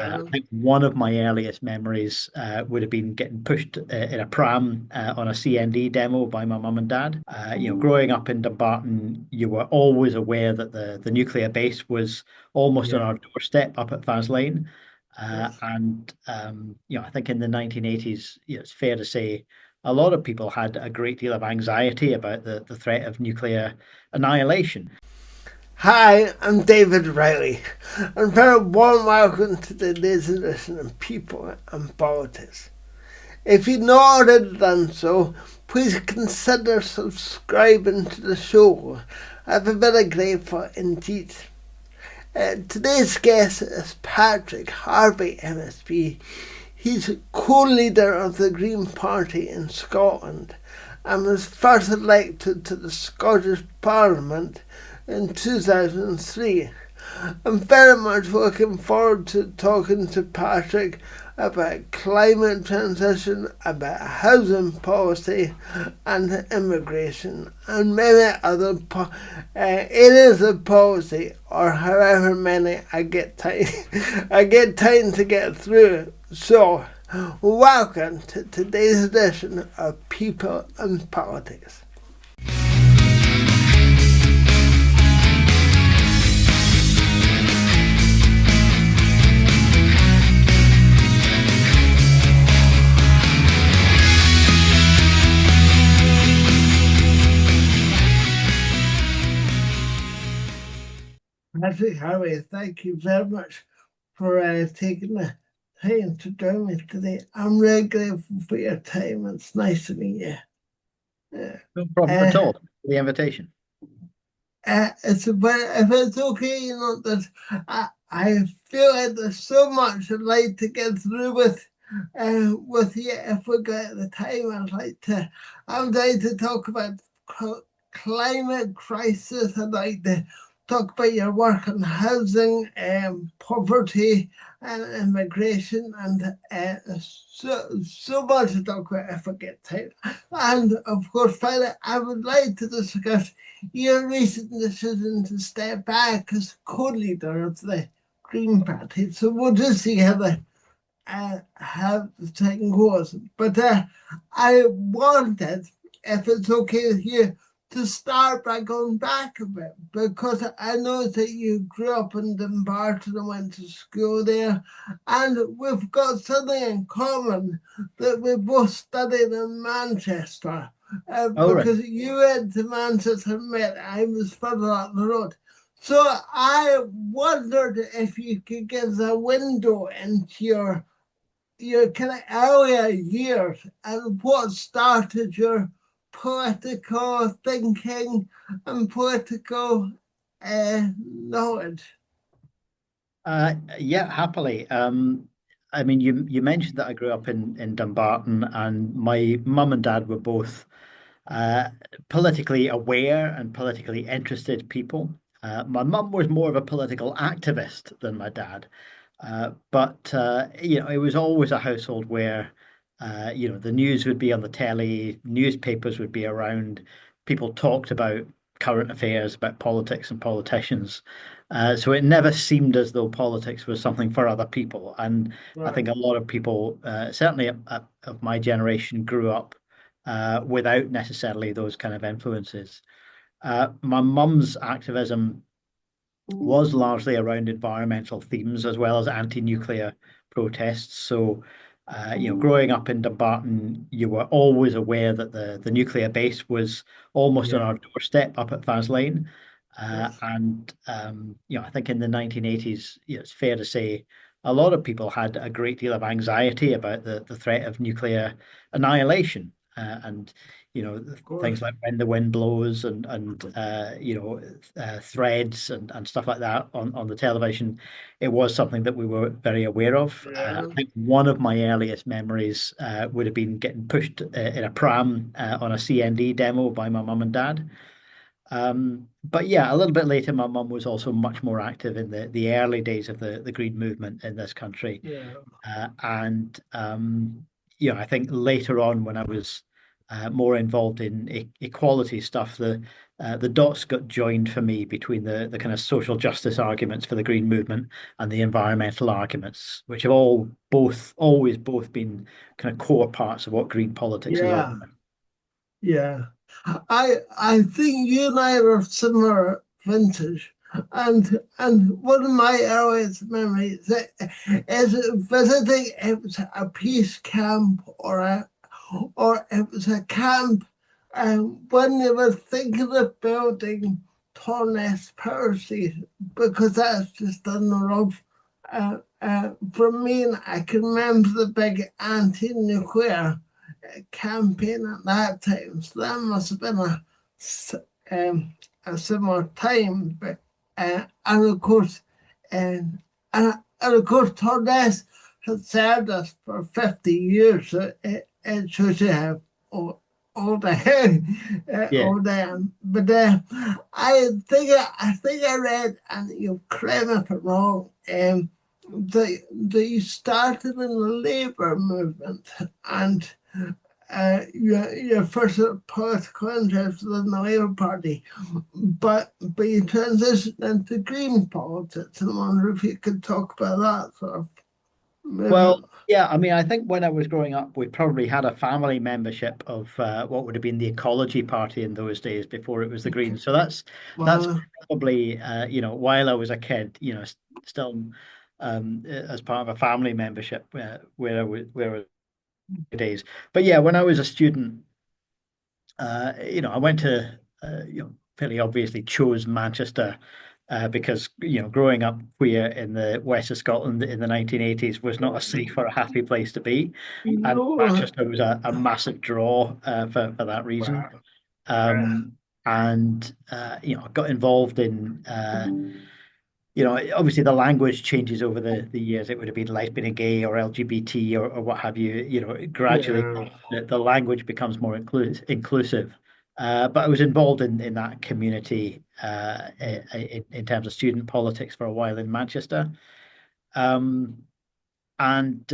I think one of my earliest memories would have been getting pushed in a pram on a CND demo by my mum and dad. Growing up in Dumbarton, you were always aware that the nuclear base was almost on Yeah. our doorstep up at Faslane. Yes. I think in the 1980s, it's fair to say a lot of people had a great deal of anxiety about the threat of nuclear annihilation. Hi, I'm David Reilly, and very warm welcome to today's edition of People and Politics. If you've not already done so, please consider subscribing to the show. I'd be very grateful indeed. Today's guest is Patrick Harvie MSP. He's co-leader of the Green Party in Scotland and was first elected to the Scottish Parliament in 2003. I'm very much looking forward to talking to Patrick about climate transition, about housing policy and immigration, and many other areas of policy, or however many I get time, I get time to get through. So, welcome to today's edition of People and Politics. Patrick Harvie, thank you very much for taking the time to join me today. I'm really grateful for your time. It's nice to meet you. Uh, No problem at uh, all. The invitation. if it's okay, that I feel like there's so much I'd like to get through with you. If we get the time, I'd like to talk about climate crisis. I'd like to talk about your work on housing, poverty, and immigration, and so much to talk about if I get time. And of course, finally, I would like to discuss your recent decision to step back as co-leader of the Green Party. So we'll just see how the thing goes. But I wanted, if it's okay with you, to start by going back a bit because I know that you grew up in Dumbarton and went to school there, and we've got something in common that we both studied in Manchester. Oh, right. Because you went to Manchester Met, I was further up the road. So I wondered if you could give us a window into your kind of earlier years and what started your political thinking and political knowledge. Yeah, happily. I mean, you mentioned that I grew up in Dumbarton, and my mum and dad were both uh, politically aware and politically interested people. My mum was more of a political activist than my dad, but it was always a household where the news would be on the telly, newspapers would be around, people talked about current affairs, about politics and politicians. So it never seemed as though politics was something for other people. And I Right. think a lot of people, certainly of my generation, grew up without necessarily those kind of influences. My mum's activism was largely around environmental themes as well as anti-nuclear protests. So, growing up in Dumbarton, you were always aware that the nuclear base was almost on Yeah. our doorstep up at Faslane. Yes. I think in the 1980s, it's fair to say a lot of people had a great deal of anxiety about the threat of nuclear annihilation. And Of course. things like when the wind blows and threads and stuff like that on the television, it was something that we were very aware of. I Yeah. think one of my earliest memories would have been getting pushed in a pram on a CND demo by my mum and dad. But yeah, a little bit later, my mum was also much more active in the early days of the Green movement in this country. Yeah. I think later on when I was more involved in equality stuff, the dots got joined for me between the kind of social justice arguments for the Green movement and the environmental arguments, which have always both been kind of core parts of what green politics is all Yeah, about. yeah. I think you and I are similar vintage. And one of my earliest memories is visiting. It was a peace camp or it was a camp when they were thinking of building Torness Power Station because that's just on the road. From me, I can remember the big anti-nuclear campaign at that time. So that must have been um, a similar time. But and of course, and of course, Torness had served us for 50 years. So it should have all day, Yeah. all day. But I think I read, and you correct me if I'm wrong. They started in the labor movement, and your first political interest was in the Labour Party, but you transitioned into Green politics, and I wonder if you could talk about that sort of Well, movement. yeah, I mean, I think when I was growing up, we probably had a family membership of what would have been the Ecology Party in those days before it was the Greens. So that's Well, probably while I was a kid, still as part of a family membership where I was days. But yeah, when I was a student, I went to fairly obviously chose Manchester because growing up queer in the west of Scotland in the 1980s was not a safe or a happy place to be, and no, Manchester was a massive draw for that reason. And I got involved in obviously the language changes over the years. It would have been lesbian and gay or LGBT or what have you. Gradually yeah, the language becomes more inclusive. But I was involved in that community in terms of student politics for a while in Manchester. Um, and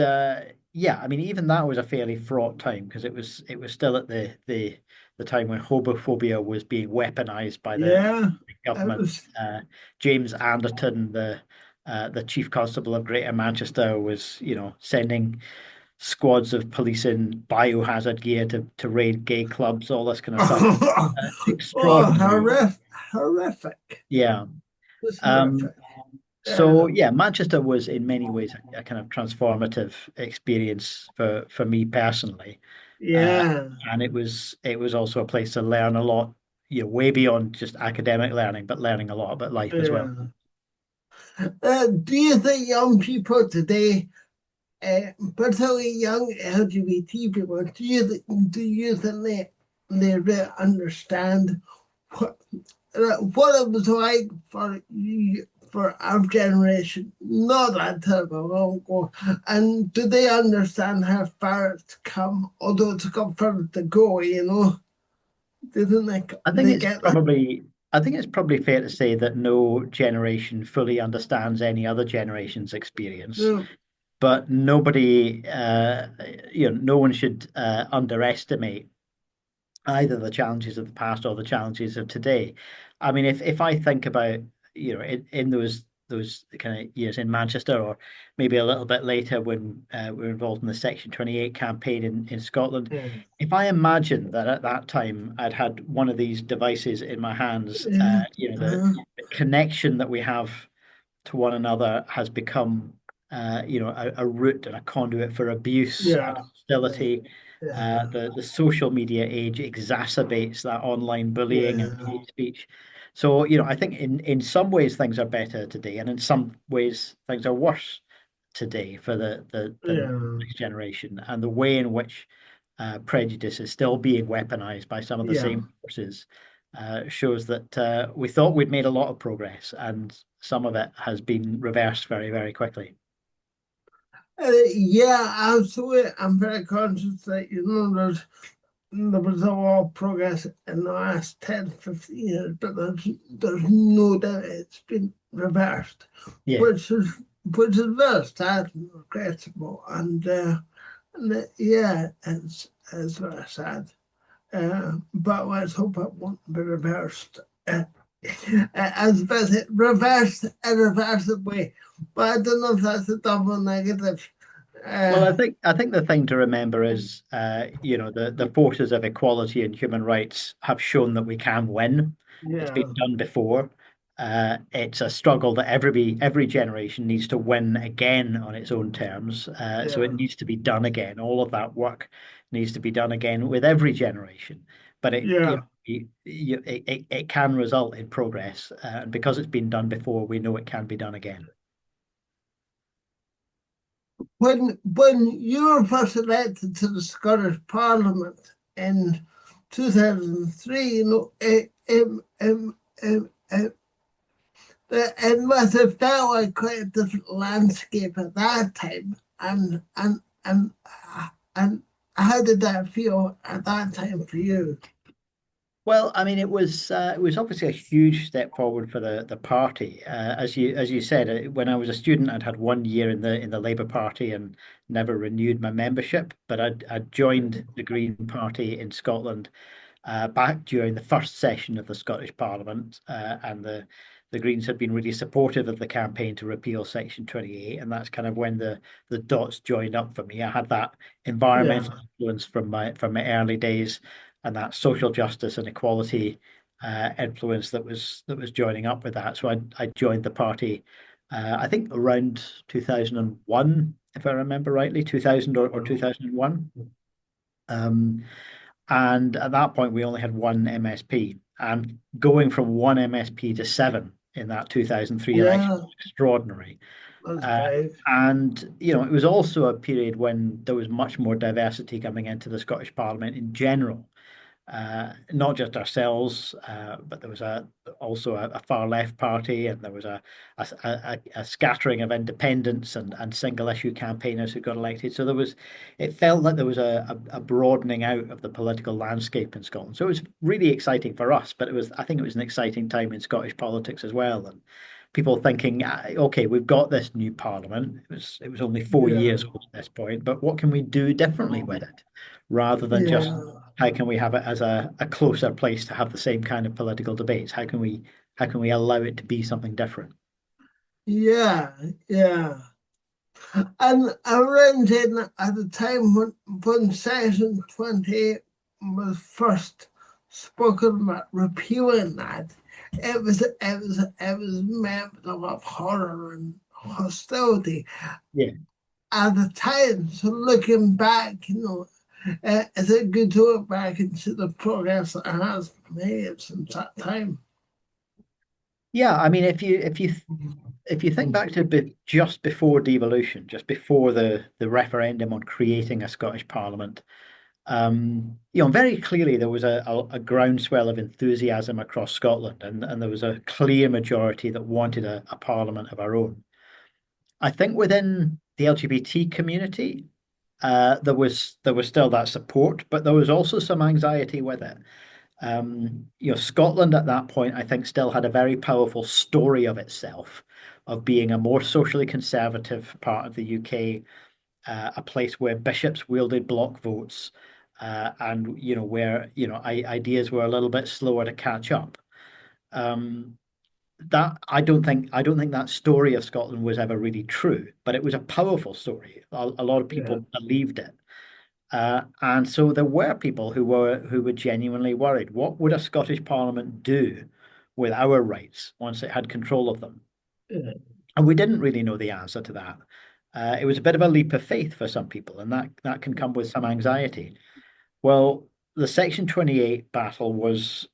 yeah, I mean, even that was a fairly fraught time because it was still at the time when homophobia was being weaponized by the yeah. It government. was. James Anderton, the chief constable of Greater Manchester, was sending squads of police in biohazard gear to raid gay clubs, all this kind of stuff. Oh, Extraordinary. horrific. Yeah. It's Um, horrific. so yeah, Manchester was in many ways a kind of transformative experience for me personally, uh, Yeah, and it was also a place to learn a lot, way beyond just academic learning, but learning a lot about life as well. yeah. Do you think young people today, particularly young LGBT people, do you think they really understand what what it was like for you, for our generation, not that terrible long ago, and do they understand how far it's come, although it's got further to go, Didn't I think they it's get that? probably I think it's probably fair to say that no generation fully understands any other generation's experience, No, but no one should underestimate either the challenges of the past or the challenges of today. I mean, if I think about, in those kind of years in Manchester, or maybe a little bit later when we were involved in the Section 28 campaign in Scotland, yeah, if I imagine that at that time I'd had one of these devices in my hands, yeah, the connection that we have to one another has become, a route and a conduit for abuse and yeah, hostility. yeah, The social media age exacerbates that online bullying and yeah, hate speech. So, I think in some ways things are better today, and in some ways things are worse today for the yeah, next generation, and the way in which prejudice is still being weaponized by some of the yeah. same forces shows that we thought we'd made a lot of progress, and some of it has been reversed very, very quickly. Yeah, absolutely. I'm very conscious that, there was a lot of progress in the last 10, 15 years, but there's no doubt it's been reversed, Yeah. which is which is very sad and regrettable. And yeah, it's very sad. but let's hope it won't be reversed. As best it reversed irreversibly, but I don't know if that's a double negative. Well, Uh, I think the thing to remember is, the forces of equality and human rights have shown that we can win. It's been yeah, done before. It's a struggle that every generation needs to win again on its own terms. So it yeah, needs to be done again. All of that work needs to be done again with every generation. But yeah. it can result in progress, and because it's been done before, we know it can be done again. When you were first elected to the Scottish Parliament in 2003, it must have felt like quite a different landscape at that time. And how did that feel at that time for you? Well, I mean, it was obviously a huge step forward for the party. As you said, when I was a student, I'd had 1 year in the Labour Party and never renewed my membership. But I'd joined the Green Party in Scotland back during the first session of the Scottish Parliament, and the Greens had been really supportive of the campaign to repeal Section 28, and that's kind of when the dots joined up for me. I had that Yeah, environmental influence from my early days, and that social justice and equality influence that was joining up with that. So I joined the party, I think around 2001, if I remember rightly, 2000 or 2001. Um, and at that point, we only had one MSP. And going from one MSP to seven in that 2003 election yeah, was extraordinary. that's Uh, big. and, it was also a period when there was much more diversity coming into the Scottish Parliament in general, not just ourselves, but there was also a far left party, and there was a scattering of independents and single issue campaigners who got elected. So it felt like there was a broadening out of the political landscape in Scotland. So it was really exciting for us, but I think it was an exciting time in Scottish politics as well. And people thinking, okay, we've got this new parliament. It was only 4 years Yeah, old at this point, but what can we do differently with it, rather than just yeah, how can we have it as a closer place to have the same kind of political debates? How can we allow it to be something different? yeah, yeah. And around in at the time when Section 28 was first spoken about repealing that, it was met with a lot of horror and hostility Yeah. at the time. So looking back, is it good to look back and see the progress that has been made since that time? Yeah, I mean, if you think back to just before devolution, just before the referendum on creating a Scottish Parliament, very clearly there was a groundswell of enthusiasm across Scotland, and there was a clear majority that wanted a parliament of our own. I think within the LGBT community, there was still that support, but there was also some anxiety with it. Scotland at that point, I think, still had a very powerful story of itself, of being a more socially conservative part of the UK, a place where bishops wielded block votes, and where ideas were a little bit slower to catch up. Um, that I don't think that story of Scotland was ever really true, but it was a powerful story. A lot of Yeah, people believed it. And so there were people who were genuinely worried. What would a Scottish Parliament do with our rights once it had control of them? yeah, And we didn't really know the answer to that. It was a bit of a leap of faith for some people, and that can come with some anxiety. Well, the Section 28 battle was,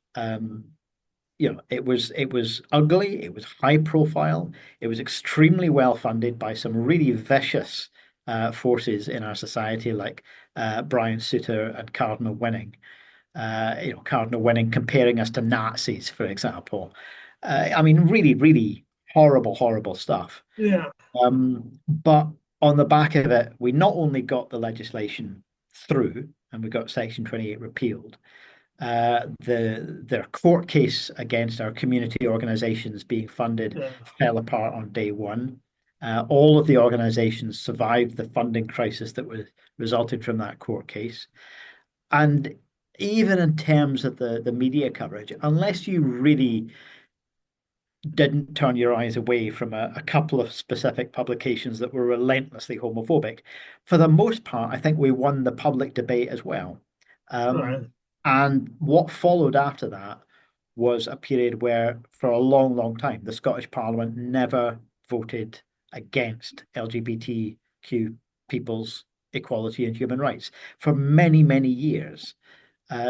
it was ugly, it was high profile, it was extremely well funded by some really vicious forces in our society, like Brian Souter and Cardinal Winning. Cardinal Winning comparing us to Nazis, for example. I mean, really, really horrible, horrible stuff. yeah, But on the back of it, we not only got the legislation through and we got Section 28 repealed, their court case against our community organisations being funded yeah, fell apart on day one. All of the organisations survived the funding crisis that was resulted from that court case. And even in terms of the media coverage, unless you really didn't turn your eyes away from a couple of specific publications that were relentlessly homophobic, for the most part, I think we won the public debate as well. Um, Right. and what followed after that was a period where, for a long, long time, the Scottish Parliament never voted against LGBTQ people's equality and human rights for many, many years.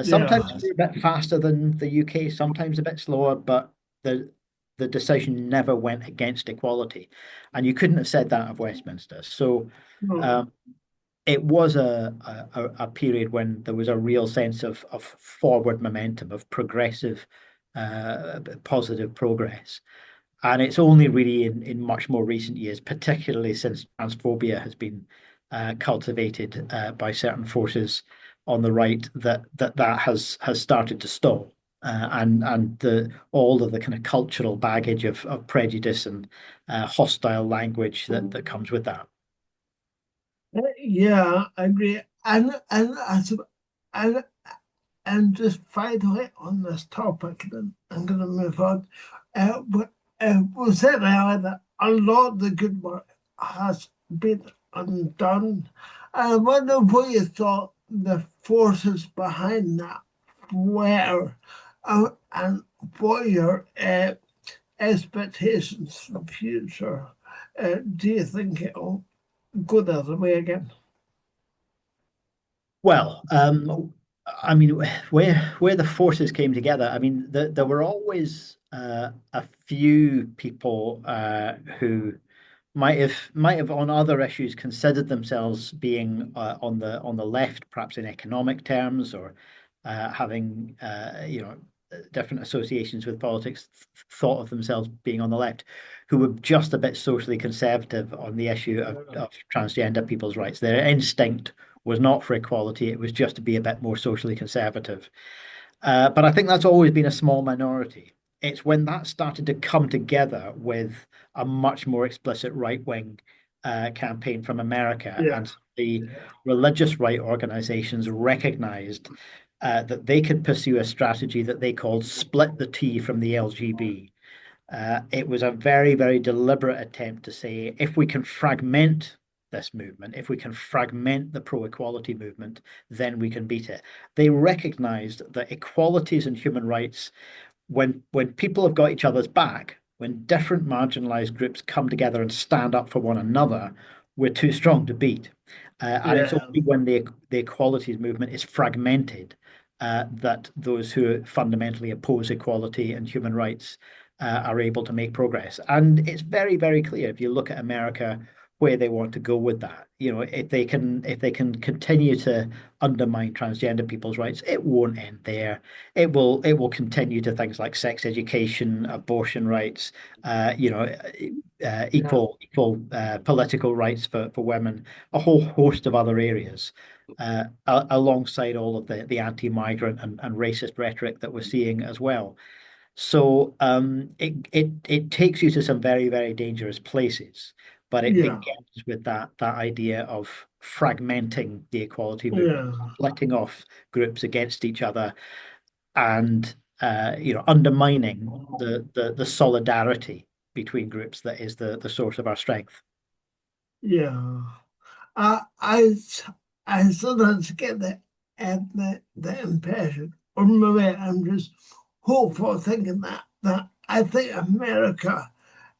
Sometimes Yeah. a bit faster than the UK, sometimes a bit slower, but the the decision never went against equality. And you couldn't have said that of Westminster. So No. um, it was a period when there was a real sense of forward momentum, of progressive, positive progress. And it's only really in much more recent years, particularly since transphobia has been cultivated by certain forces on the right, that has started to stall. And all of the kind of cultural baggage of prejudice and hostile language that comes with that. Yeah, I agree. And and just finally on this topic, then I'm going to move on. We said earlier that a lot of the good work has been undone. I wonder what you thought the forces behind that were, and what your expectations for the future. Do you think it'll go the other way again? Well, I mean, where the forces came together, I mean, there were always a few people who might have on other issues considered themselves being on the left, perhaps in economic terms, or having different associations with politics, thought of themselves being on the left, who were just a bit socially conservative on the issue of transgender people's rights. Their instinct was not for equality; it was just to be a bit more socially conservative. But I think that's always been a small minority. It's when that started to come together with a much more explicit right-wing campaign from America, Yeah, and the religious right organizations recognized that they could pursue a strategy that they called split the T from the LGB. It was a very, very deliberate attempt to say, if we can fragment this movement, if we can fragment the pro-equality movement, then we can beat it. They recognized that equalities and human rights, when people have got each other's back, when different marginalized groups come together and stand up for one another, we're too strong to beat. And it's yeah, only when the equalities movement is fragmented that those who fundamentally oppose equality and human rights are able to make progress. And it's very, very clear if you look at America where they want to go with that. You know, if they can continue to undermine transgender people's rights, it won't end there. It will continue to things like sex education, abortion rights, uh, you know, yeah, equal political rights for women, a whole host of other areas, alongside all of the anti-migrant and racist rhetoric that we're seeing as well. So it takes you to some very, very dangerous places, but it yeah, begins with that idea of fragmenting the equality movement, yeah, splitting off groups against each other, and undermining the solidarity between groups that is the source of our strength. yeah. I, I, I sometimes get the impression, or maybe I'm just hopeful thinking that I think America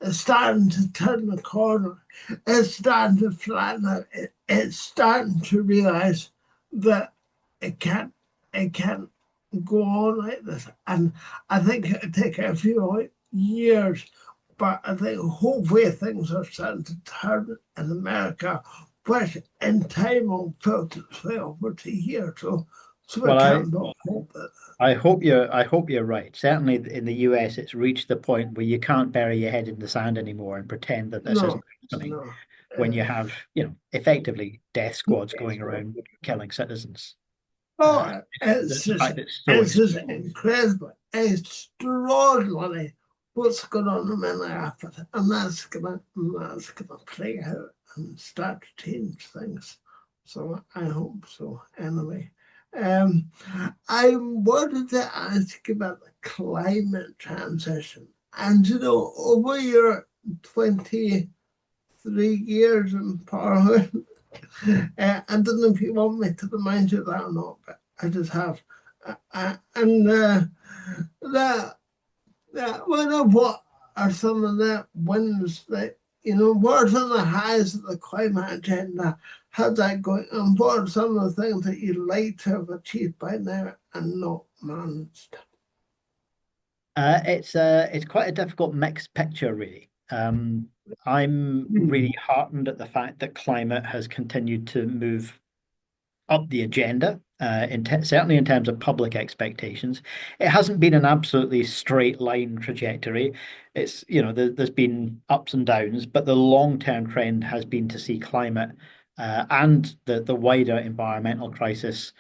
is starting to turn the corner. It's starting to flatten out. It's starting to realize that it can't it can't go on like this. And I think it'll take a few years, but I think hopefully things are starting to turn in America, which in time will filter its way over to here. So we Well, can't but hope that. I hope you're right. Certainly in the US, it's reached the point where you can't bury your head in the sand anymore and pretend that this No, isn't happening no. when you Uh, have, effectively death squads going around killing citizens. oh, The fact it's so it's just extreme. incredible, extraordinary what's going on in Minneapolis, and that's gonna play out and start to change things. So I hope so. Anyway, Um, I wanted to ask about the climate transition. And over your 23 years in Parliament, I don't know if you want me to remind you of that or not, but I just have. And that wonder what are some of the wins that what are some of the highs of the climate agenda? How's that going? And what are some of the things that you'd like to have achieved by now and not managed? It's quite a difficult mixed picture, really. I'm really heartened at the fact that climate has continued to move up the agenda, certainly in terms of public expectations. It hasn't been an absolutely straight line trajectory. It's, there's been ups and downs, but the long-term trend has been to see climate and the wider environmental crisis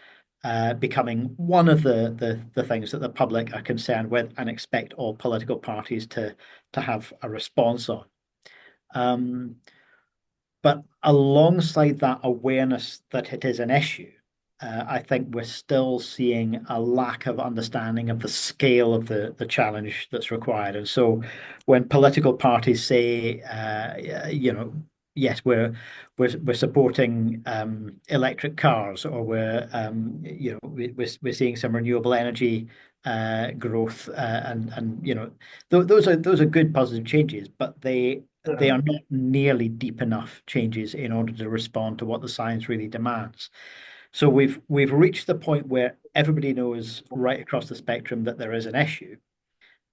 becoming one of the things that the public are concerned with and expect all political parties to have a response on. Um, but alongside that awareness that it is an issue, I think we're still seeing a lack of understanding of the scale of the challenge that's required. And so when political parties say, yes, we're supporting electric cars, or we're seeing some renewable energy growth, and those are good positive changes, but they are not nearly deep enough changes in order to respond to what the science really demands. So we've reached the point where everybody knows right across the spectrum that there is an issue.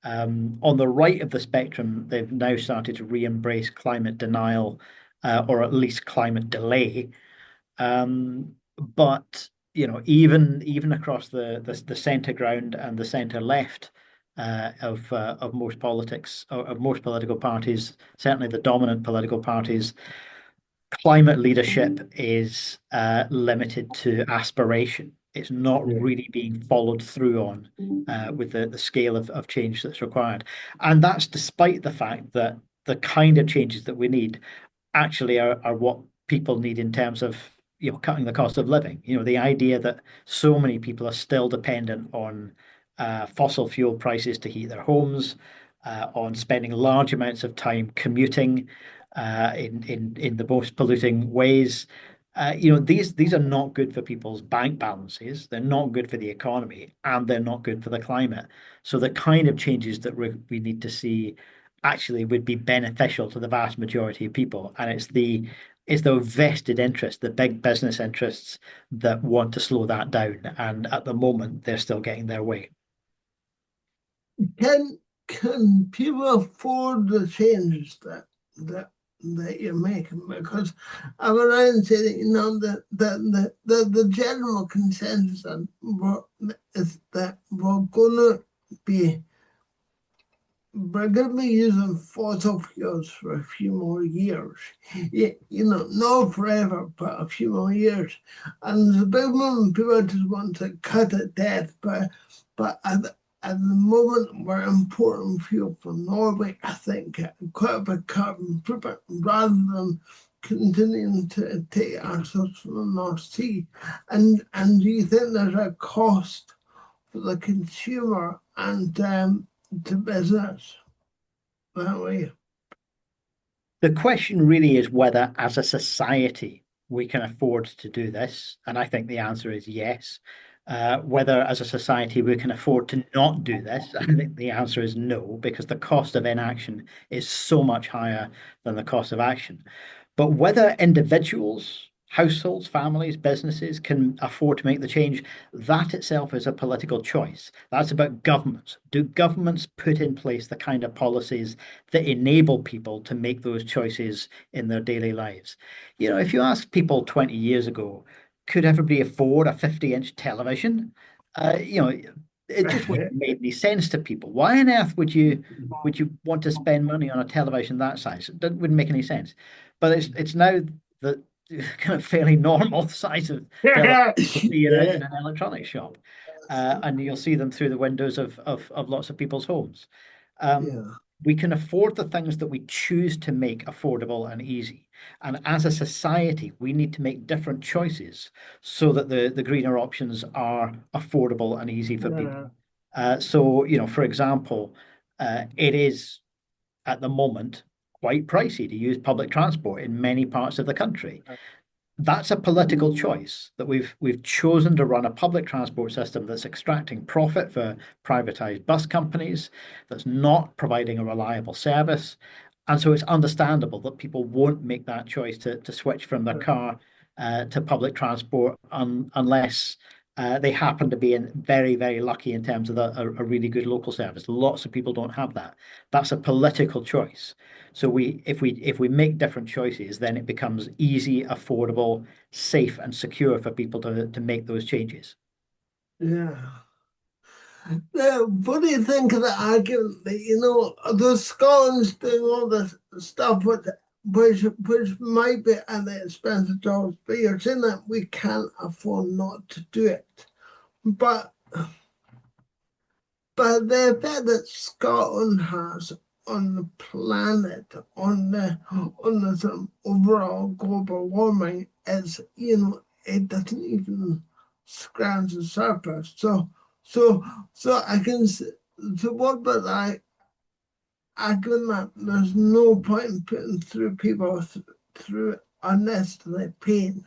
On the right of the spectrum, they've now started to re-embrace climate denial, or at least climate delay. But even across the centre ground and the centre left of most politics, or of most political parties, certainly the dominant political parties, climate leadership is limited to aspiration. It's not really being followed through on with the scale of change that's required. And that's despite the fact that the kind of changes that we need actually are what people need in terms of cutting the cost of living. The idea that so many people are still dependent on fossil fuel prices to heat their homes, on spending large amounts of time commuting in the most polluting ways. These are not good for people's bank balances. They're not good for the economy, and they're not good for the climate. So the kind of changes that we need to see actually would be beneficial to the vast majority of people. And it's the vested interests, the big business interests, that want to slow that down. And at the moment, they're still getting their way. Can people afford the changes that you're making? Because I'm around saying, the general consensus is that be we're going to be using fossil fuels for a few more years. Not forever, but a few more years. And the big one, people just want to cut it dead. But at the moment, we're importing fuel from Norway, I think, quite a bit carbon footprint, rather than continuing to take our source from the North Sea. And do you think there's a cost for the consumer and to business that way? The question really is whether, as a society, we can afford to do this. And I think the answer is yes. Whether, as a society, we can afford to not do this, I think the answer is no, because the cost of inaction is so much higher than the cost of action. But whether individuals, households, families, businesses can afford to make the change, that itself is a political choice. That's about governments. Do governments put in place the kind of policies that enable people to make those choices in their daily lives? If you ask people 20 years ago, could everybody afford a 50-inch television? It just wouldn't make any sense to people. Why on earth would you want to spend money on a television that size? It wouldn't make any sense. But it's now the kind of fairly normal size of television you'll see in, Yeah, in an electronics shop, and you'll see them through the windows of lots of people's homes. Um, yeah. we can afford the things that we choose to make affordable and easy. And as a society, we need to make different choices so that the greener options are affordable and easy for people. Yeah. So, for example, it is at the moment quite pricey to use public transport in many parts of the country. That's a political choice that we've chosen to run a public transport system that's extracting profit for privatized bus companies, that's not providing a reliable service. And so it's understandable that people won't make that choice to switch from their car to public transport unless they happen to be very, very lucky in terms of a really good local service. Lots of people don't have that. That's a political choice. So if we make different choices, then it becomes easy, affordable, safe, and secure for people to make those changes. Yeah. Now, what do you think of the argument that, the Scotland's doing all this stuff which might be at the expense of jobs, but you're saying that we can't afford not to do it. But the effect that Scotland has on the planet, on the sort of overall global warming is, it doesn't even scratch the surface. So I can so what about I can that there's no point in putting through people through unnecessary pain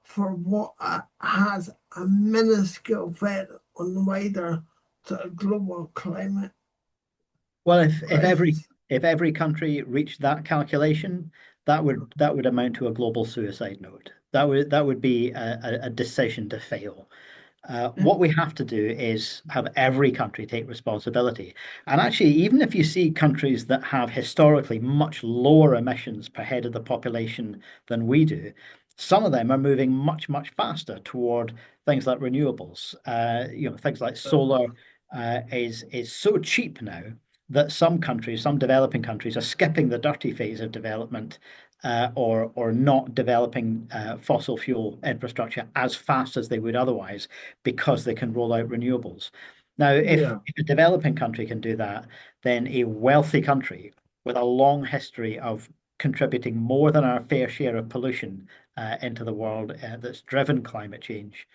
for what has a minuscule effect on the wider sort of global climate Well, if every crisis. if every country reached that calculation, that would amount to a global suicide note. That would be a decision to fail. What we have to do is have every country take responsibility. And actually, even if you see countries that have historically much lower emissions per head of the population than we do, some of them are moving much, much faster toward things like renewables. Things like solar is so cheap now that some countries, some developing countries, are skipping the dirty phase of development or not developing fossil fuel infrastructure as fast as they would otherwise because they can roll out renewables. Now, if a developing country can do that, then a wealthy country with a long history of contributing more than our fair share of pollution into the world that's driven climate change,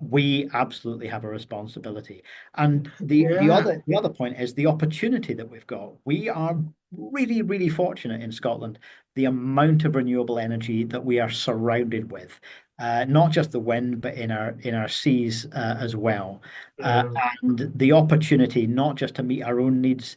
we absolutely have a responsibility. And the Yeah, other point is the opportunity that we've got. We are really, really fortunate in Scotland, the amount of renewable energy that we are surrounded with, not just the wind, but in our seas as well, uh, yeah, and the opportunity not just to meet our own needs.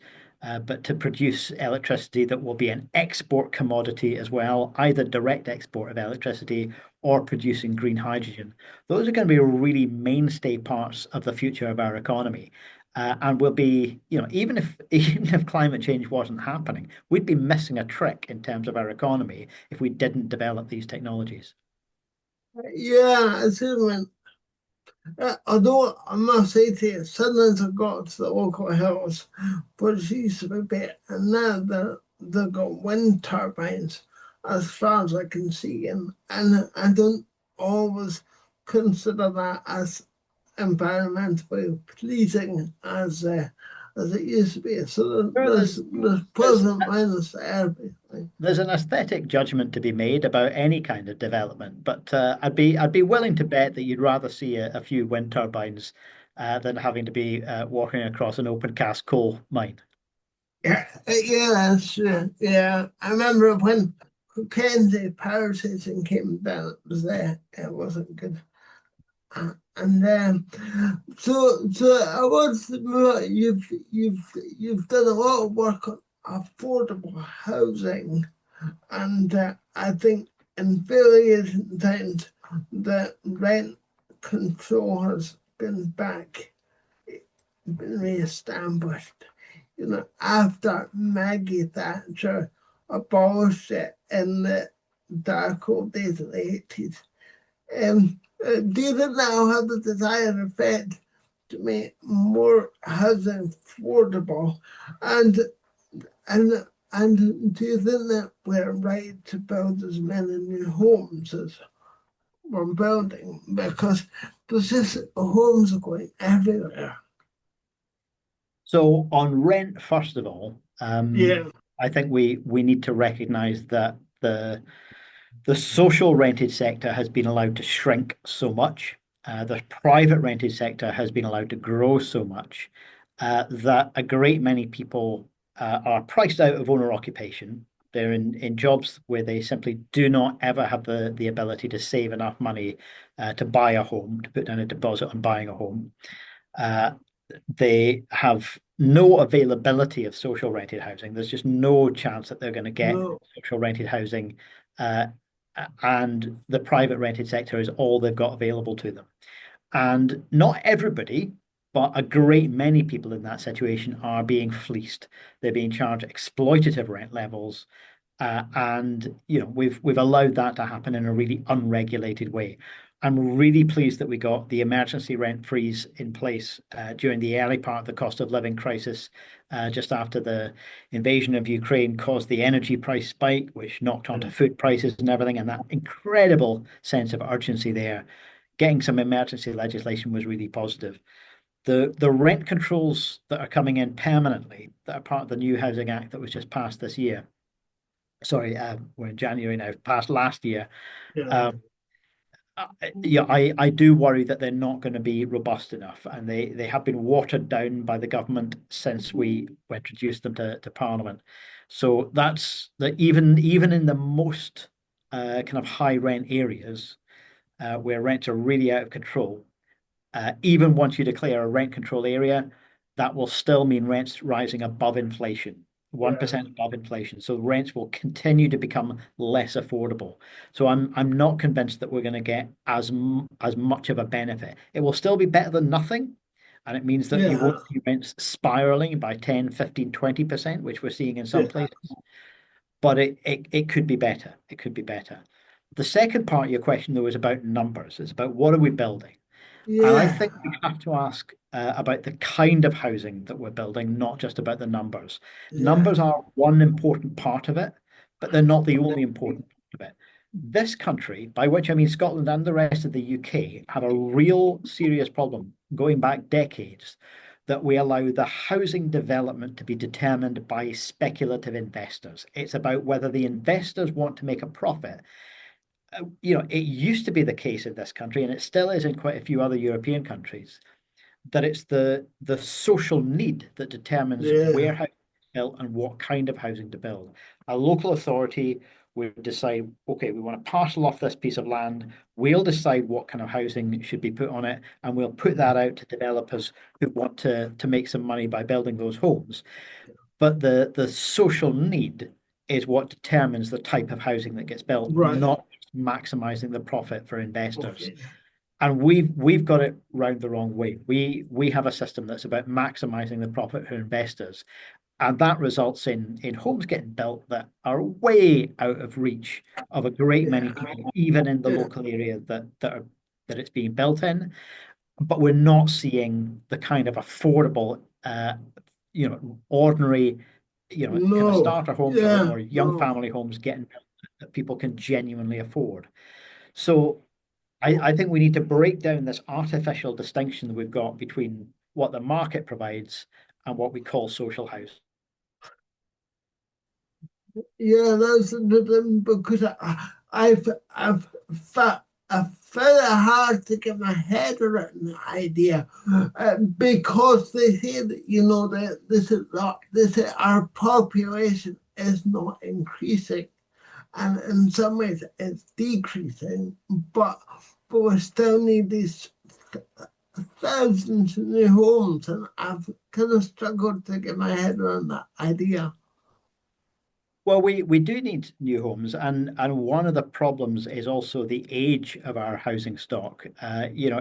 But to produce electricity that will be an export commodity as well, either direct export of electricity or producing green hydrogen. Those are going to be really mainstay parts of the future of our economy. And will be, even if even if climate change wasn't happening, we'd be missing a trick in terms of our economy if we didn't develop these technologies. yeah. I see when, although I must say to you, Sunderland's have got to the local hills, which used to be bit, and now they've got wind turbines as far as I can see, and I don't always consider that as environmentally pleasing as it used to be. So Sure, there's there's plus and minus to everything. there's an aesthetic judgment to be made about any kind of development, but I'd be willing to bet that you'd rather see a few wind turbines than having to be walking across an open cast coal mine. Yeah, yeah, that's true. Yeah, I remember when Kenzie Power Station came down. It was there. It wasn't good. And then, so I was you've done a lot of work on affordable housing, and I think in various times the rent control has been re-established. After Maggie Thatcher abolished it in the dark old days of the 80s. Do you think that will have the desired effect to make more housing affordable? And and and do you think that we're right to build as many new homes as we're building? Because there's just homes are going everywhere. So on rent, first of all, Yeah. I think we need to recognize that the social rented sector has been allowed to shrink so much. The private rented sector has been allowed to grow so much that a great many people are priced out of owner occupation. They're in jobs where they simply do not ever have the ability to save enough money to buy a home, to put down a deposit on buying a home. Uh, they have no availability of social rented housing. There's just no chance that they're going to get No. social rented housing. Uh, and the private rented sector is all they've got available to them. And not everybody, but a great many people in that situation are being fleeced. They're being charged exploitative rent levels, and we've allowed that to happen in a really unregulated way. I'm really pleased that we got the emergency rent freeze in place during the early part of the cost of living crisis, just after the invasion of Ukraine caused the energy price spike, which knocked onto food prices and everything, and that incredible sense of urgency there. Getting some emergency legislation was really positive. The rent controls that are coming in permanently, that are part of the new Housing Act that was just passed this year, sorry, we're in January now, past last year. Yeah. Um, yeah, I do worry that they're not going to be robust enough, and they have been watered down by the government since we introduced them to Parliament. So that's that even in the most kind of high rent areas where rents are really out of control, even once you declare a rent control area, that will still mean rents rising above inflation, Yeah. 1% above inflation. So rents will continue to become less affordable. So I'm not convinced that we're going to get as much of a benefit. It will still be better than nothing. And it means that you Yeah. won't see rents spiraling by 10, 15, 20%, which we're seeing in some Yeah. places. But it could be better. It could be better. The second part of your question, though, is about numbers. It's about what are we building? And I Yeah. think we have to ask about the kind of housing that we're building, not just about the numbers. Yeah. Numbers are one important part of it, but they're not the only important part of it. This country, by which I mean Scotland and the rest of the UK, have a real serious problem going back decades that we allow the housing development to be determined by speculative investors. It's about whether the investors want to make a profit. It used to be the case in this country, and it still is in quite a few other European countries, that it's the social need that determines Yeah. where housing is built and what kind of housing to build. A local authority will decide, okay, we want to parcel off this piece of land. We'll decide what kind of housing should be put on it, and we'll put that out to developers who want to make some money by building those homes. But the social need is what determines the type of housing that gets built, Right. not maximizing the profit for investors. Okay. And we've got it round the wrong way. We have a system that's about maximizing the profit for investors, and that results in homes getting built that are way out of reach of a great many Yeah. people, even in the Yeah. local area that it's being built in. But we're not seeing the kind of affordable, ordinary, kind of No. starter homes Yeah. or young No. family homes getting built that people can genuinely afford. So I think we need to break down this artificial distinction that we've got between what the market provides and what we call social housing. Yeah, that's the thing because I found it hard to get my head around the idea because they say that that this is our population is not increasing and in some ways it's decreasing, but we still need these thousands of new homes, and I've kind of struggled to get my head around that idea. Well, we do need new homes, and one of the problems is also the age of our housing stock. Yeah,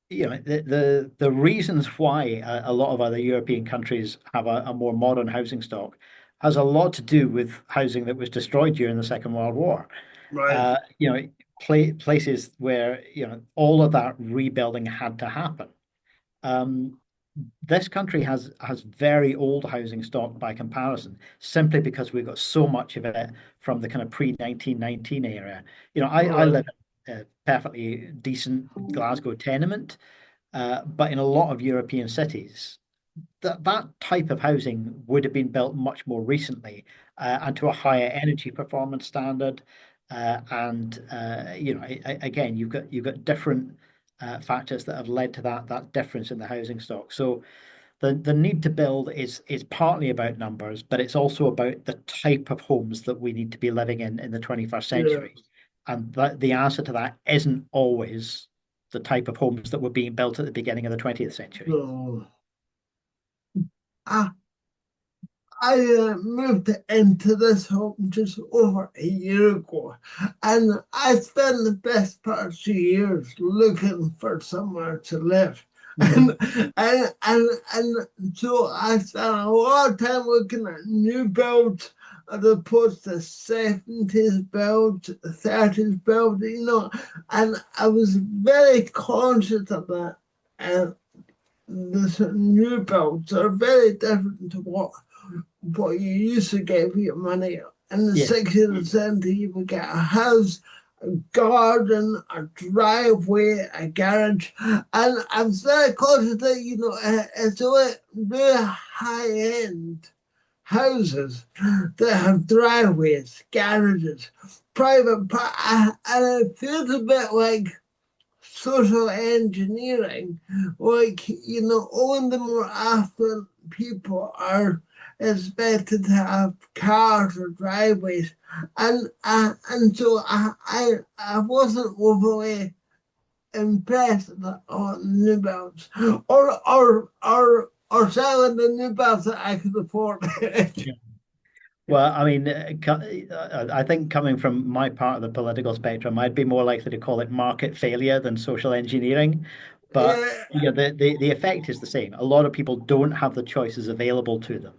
The reasons why a lot of other European countries have a more modern housing stock has a lot to do with housing that was destroyed during the Second World War. right. Uh, you know, places where all of that rebuilding had to happen. Um, this country has very old housing stock by comparison, simply because we've got so much of it from the kind of pre-1919 era. I Right. live in a perfectly decent Glasgow tenement, but in a lot of European cities, that type of housing would have been built much more recently, and to a higher energy performance standard. And again, you've got different factors that have led to that difference in the housing stock. So the need to build is partly about numbers, but it's also about the type of homes that we need to be living in the 21st Yeah. century. And the answer to that isn't always the type of homes that were being built at the beginning of the 20th century. So I, I moved into this home just over a year ago, and I spent the best part of 2 years looking for somewhere to live. Hmm. And so I spent a lot of time looking at new builds as opposed to 70s builds, 30s builds, and I was very conscious of that. And the new builds are very different to what you used to get for your money. In the Yeah. 60s and 70s, you would get a house, a garden, a driveway, a garage. And I'm very conscious that, it's all really high end houses that have driveways, garages, and it feels a bit like social engineering, like, only the more affluent people are expected to have cars or driveways, and so I wasn't overly impressed on new builds, or selling the new builds that I could afford. Yeah. Well, I mean, I think coming from my part of the political spectrum, I'd be more likely to call it market failure than social engineering. But Yeah. the effect is the same. A lot of people don't have the choices available to them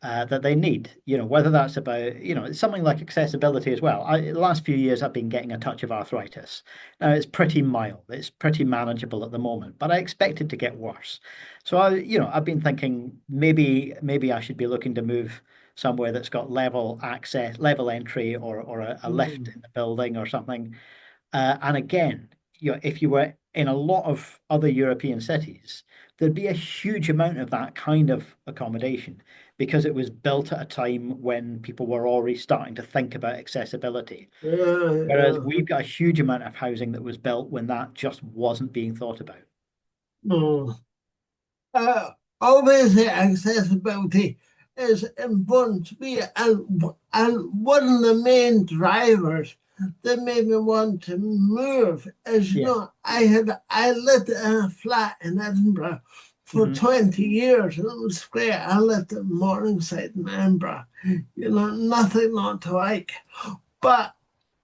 that they need. Whether that's about, something like accessibility as well. The last few years, I've been getting a touch of arthritis. Now, it's pretty mild. It's pretty manageable at the moment, but I expect it to get worse. So I've been thinking maybe I should be looking to move somewhere that's got level access, level entry, or a lift Mm. in the building or something. And again, if you were in a lot of other European cities, there'd be a huge amount of that kind of accommodation because it was built at a time when people were already starting to think about accessibility. Yeah, Whereas yeah. we've got a huge amount of housing that was built when that just wasn't being thought about. Mm. Uh, Obviously, accessibility is important to me, and one of the main drivers that made me want to move is, Yeah. I lived in a flat in Edinburgh for Hmm. 20 years, and it was great. I lived in Morningside in Edinburgh, nothing not to like. But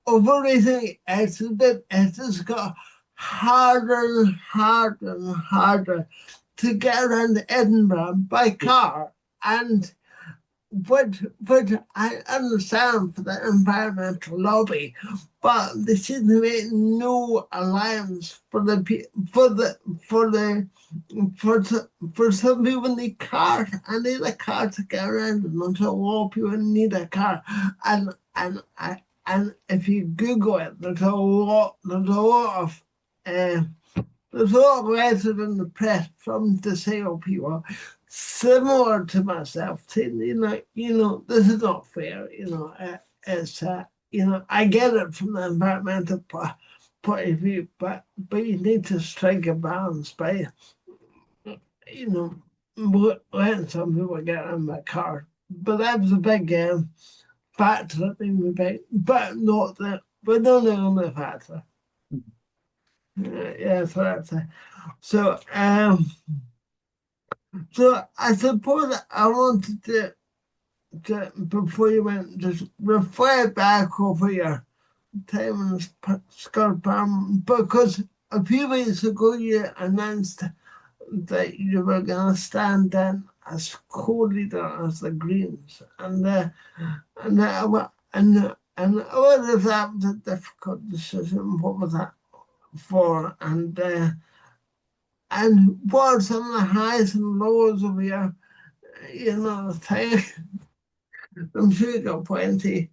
over recently, it has got harder and harder and harder to get around Edinburgh by Yeah. car. And but I understand for the environmental lobby, but they seem to make no allowance for for the for for some people need cars. I need a car to get around, and not a lot of people need a car. And if you Google it, there's a lot of uh, there's a lot of letters in the press from disabled people similar to myself saying, this is not fair. It's I get it from the environmental point of view, but you need to strike a balance by, you know, letting some people get in my car. But that was a big factor that made me big, but not the only factor. Yeah, so that's it. So, so I suppose I wanted to before you went, just reflect back over your time in Scott Farm, because a few weeks ago you announced that you were going to stand in as co-leader as the Greens, and what if that was a difficult decision? What was that for? And what are some of the highs and lows of your, time? I'm sure you got plenty.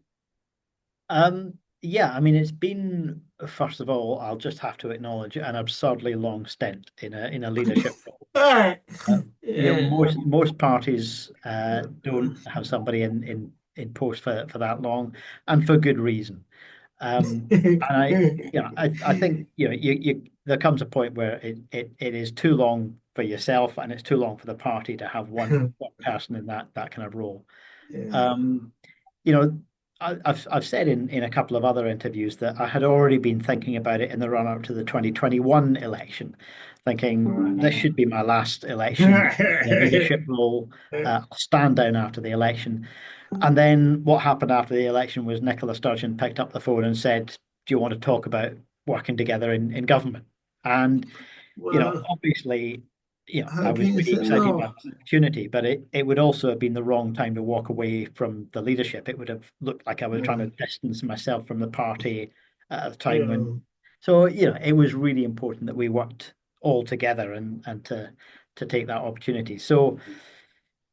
Yeah, I mean, it's been, first of all, I'll just have to acknowledge an absurdly long stint in a leadership role. All right. most parties don't have somebody in post for that long, and for good reason. And I think there comes a point where it is too long for yourself and it's too long for the party to have one person in that kind of role. Yeah. Um, you know, I've said in a couple of other interviews that I had already been thinking about it in the run up to the 2021 election, thinking this should be my last election in a leadership role. I'll stand down after the election. And then what happened after the election was Nicola Sturgeon picked up the phone and said, "Do you want to talk about working together in government?" And Well, obviously, how I was can you really say excited by no? the opportunity, but it would also have been the wrong time to walk away from the leadership. It would have looked like I was trying to distance myself from the party at the time when. Yeah. So, it was really important that we worked all together and to take that opportunity. So,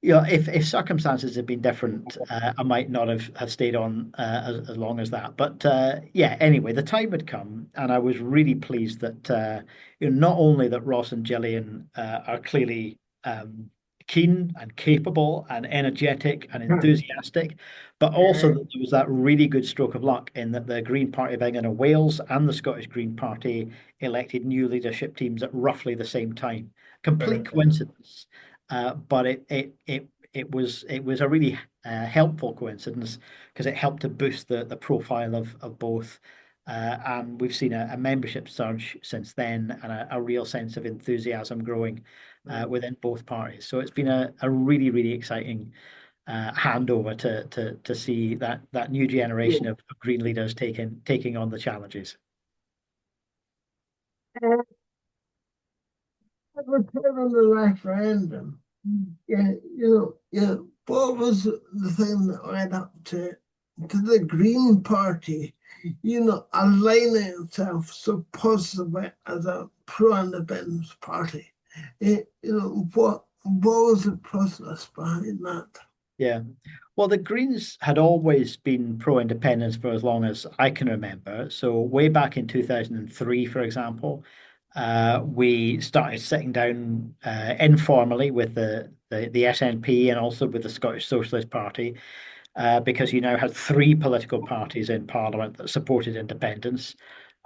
if circumstances had been different, I might not have stayed on as long as that. But yeah, anyway, the time had come, and I was really pleased that not only that Ross and Gillian are clearly keen and capable and energetic and enthusiastic, but also that there was that really good stroke of luck in that the Green Party of England and Wales and the Scottish Green Party elected new leadership teams at roughly the same time. Complete coincidence. But it was a really helpful coincidence because it helped to boost the profile of both. And we've seen a membership surge since then and a real sense of enthusiasm growing within both parties. So it's been a really, really exciting handover to see that new generation of green leaders taking on the challenges. On the referendum. Yeah, yeah. What was the thing that led up to the Green Party, aligning itself so positively as a pro-independence party? What was the process behind that? Yeah. Well, the Greens had always been pro-independence for as long as I can remember. So way back in 2003, for example, we started sitting down informally with the SNP and also with the Scottish Socialist Party, because you now had three political parties in Parliament that supported independence.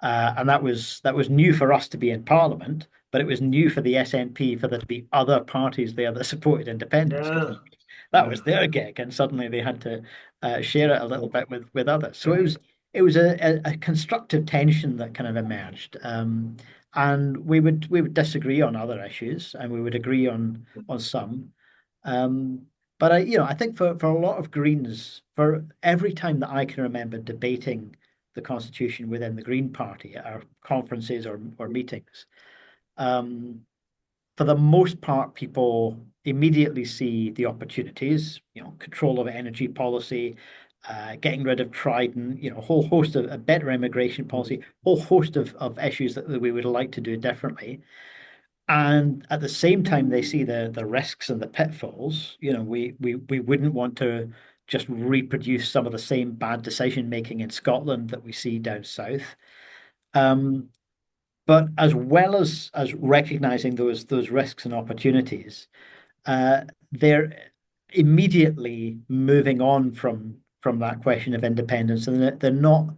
And that was new for us to be in Parliament, but it was new for the SNP for there to be other parties there that supported independence, because Yeah. that was their gig, and suddenly they had to share it a little bit with others. So it was a constructive tension that kind of emerged, and we would disagree on other issues, and we would agree on some. Um, but I think for a lot of Greens, for every time that I can remember debating the Constitution within the Green Party at our conferences or meetings, um, for the most part, people immediately see the opportunities, control of energy policy, getting rid of Trident, a whole host of a better immigration policy, whole host of issues that we would like to do differently. And at the same time, they see the risks and the pitfalls. We wouldn't want to just reproduce some of the same bad decision making in Scotland that we see down south. Um, but as well as recognizing those risks and opportunities, they're immediately moving on from that question of independence, and they're not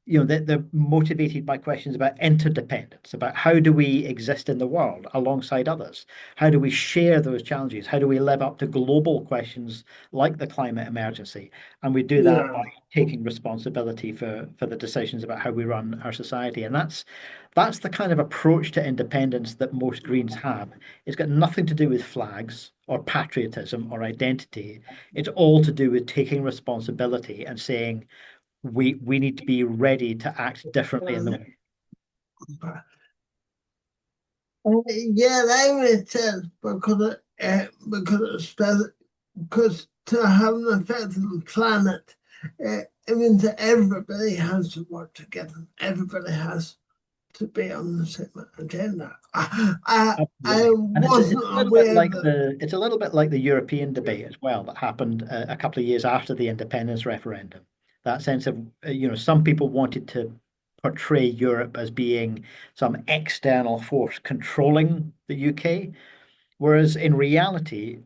they're motivated by questions about interdependence, about how do we exist in the world alongside others? How do we share those challenges? How do we live up to global questions like the climate emergency? And we do that by Yeah. taking responsibility for the decisions about how we run our society. And that's the kind of approach to independence that most Greens have. It's got nothing to do with flags or patriotism or identity. It's all to do with taking responsibility and saying, we need to be ready to act differently in the world. Yeah, that makes sense because to have an effect on the planet, it means that everybody has to work together. Everybody has to be on the same agenda. I Absolutely. And wasn't aware that. it's a little bit like the European debate as well that happened a couple of years after the independence referendum. That sense of some people wanted to portray Europe as being some external force controlling the UK, Whereas in reality,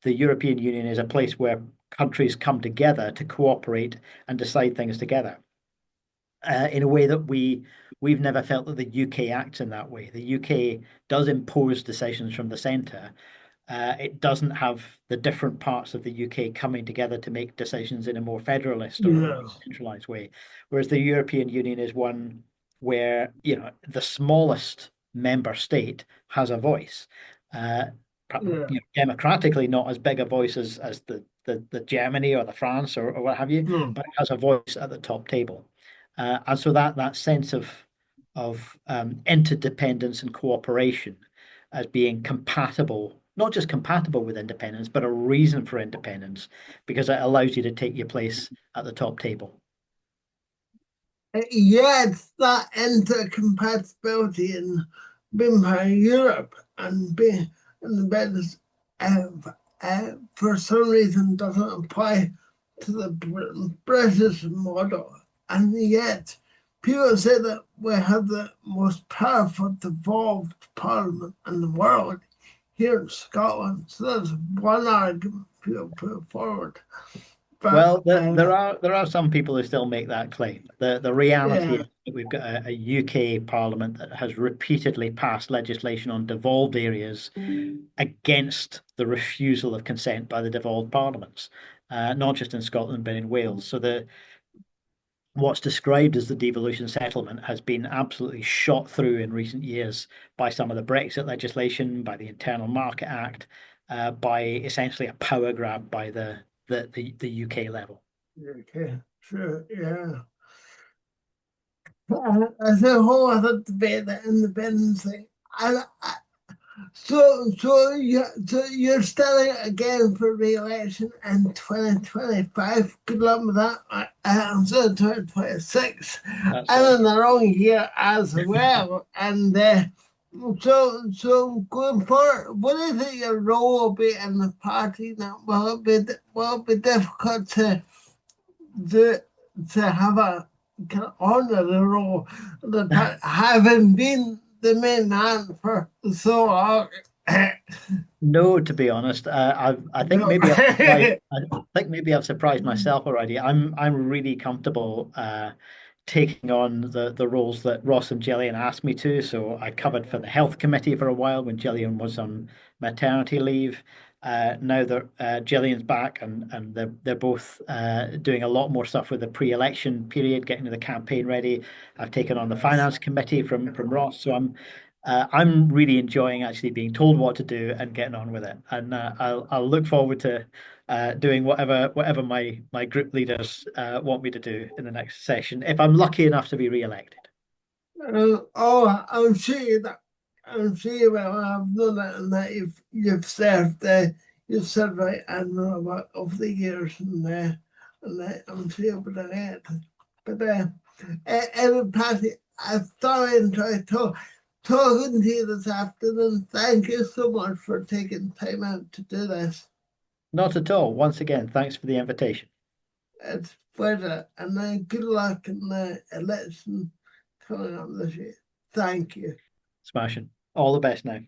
the European Union is a place where countries come together to cooperate and decide things together in a way that we've never felt that the UK acts in that way. The UK does impose decisions from the centre. It doesn't have the different parts of the UK coming together to make decisions in a more federalist or a more Yeah, centralized way. Whereas the European Union is one where, the smallest member state has a voice. Uh, yeah, democratically not as big a voice as the Germany or the France or what have you, no, but it has a voice at the top table. And so that sense of interdependence and cooperation as being compatible, not just compatible with independence, but a reason for independence, because it allows you to take your place at the top table. yeah, it's that intercompatibility in being part of Europe and being in the bed uh, for some reason doesn't apply to the British model. And yet, people say that we have the most powerful devolved parliament in the world here in Scotland. So that's one argument people put forward. But Well, there are some people who still make that claim. The reality yeah, is that we've got a UK Parliament that has repeatedly passed legislation on devolved areas against the refusal of consent by the devolved parliaments, not just in Scotland but in Wales. So the what's described as the devolution settlement has been absolutely shot through in recent years by some of the Brexit legislation, by the Internal Market Act, by essentially a power grab by the UK level. okay, sure, yeah. As a whole other debate, the independence thing. I, so you're standing again for re-election in 2025. Good luck with that. I'm still 2026. That's I'm in the wrong year as well. And so going forward, what do you think your role will be in the party now? Will it be difficult to to have a kind of honor the role that having been the main man for so long. No, to be honest, I think No. maybe I've surprised. I think maybe I've surprised myself already. I'm really comfortable taking on the roles that Ross and Gillian asked me to. So I covered for the health committee for a while when Gillian was on maternity leave. Now that Gillian's back and they're both doing a lot more stuff with the pre-election period, getting the campaign ready. I've taken on the Yes. finance committee from Ross, so I'm really enjoying actually being told what to do and getting on with it. And I'll look forward to doing whatever my group leaders want me to do in the next session if I'm lucky enough to be re-elected. Oh, I'm sure you will have known that, and that you've served right admirable over the years, and I'm sure you'll be doing it. But Evan Patty, I've thoroughly enjoyed talking to you this afternoon. Thank you so much for taking time out to do this. Not at all. Once again, thanks for the invitation. It's a pleasure, and good luck in the election coming up this year. Thank you. Smashing. All the best now.